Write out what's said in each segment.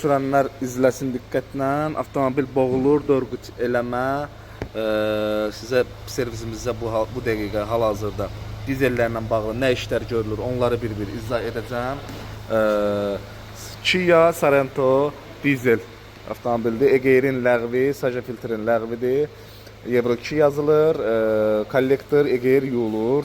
sürənlər izləsin diqqətlə. Avtomobil boğulur, dörqüt eləmə. Sizə servisimizdə bu dəqiqə hal-hazırda dizellərlə bağlı nə işlər görülür, onları bir-bir izah edəcəm. Kia Sorento dizel avtomobildir. Egeir'in ləğvi, saja filtrin ləğvidir. Euro 2 yazılır. Kollektor Egeir yuyulur.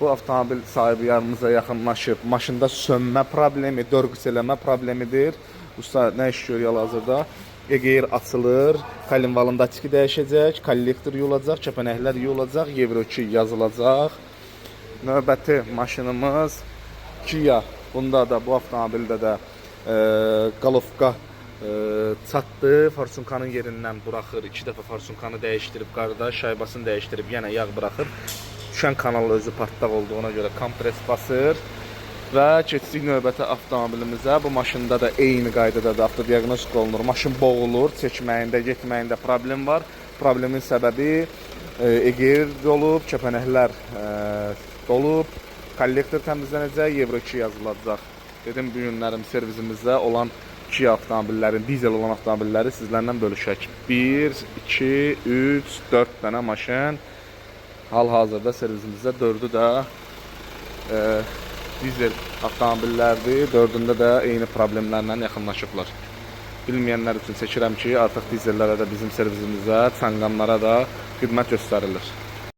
Bu avtomobil sahibi yanımıza yaxınlaşıb. Maşında sönmə problemi, dörqüt eləmə problemidir. Usta nə iş görür hal-hazırda? Egeir açılır, kalinvalın datiki dəyişəcək, kollektor yuyulacaq, kəpənəklər yuyulacaq, Euro 2 yazılacaq. Növbəti maşınımız Kia. Bunda da, bu avtomobildə də qalovka çatdı. Farsunkanın yerindən buraxır. 2 dəfə farsunkanı dəyişdirib, qarda şaybasını dəyişdirib, yenə yağ buraxır. Düşən kanal özü partlaq olduğuna görə kompres basır. Və keçdik növbəti avtomobilimizə. Bu maşında da eyni qaydada da avtodiaqnostik olunur. Maşın boğulur, çəkməyində, getməyində problem var. Problemin səbəbi Egeir dolub, kəpənəklər dolub, kollektor təmizlənəcək, Euro 2 yazılacaq. Dedim, bu günlərim servisimizdə olan Kia avtomobillərin, dizel olan avtomobilləri sizlərlə bölüşək. 1, 2, 3, 4 dənə maşın. Hal-hazırda servisimizdə 4'ü də dizel avtomobillərdir. 4'ündə də eyni problemlərlə yaxınlaşıblar. Bilməyənlər üçün çəkirəm ki, artıq dizellərə də bizim servisimizdə, çanqanlara da xidmət göstərilir.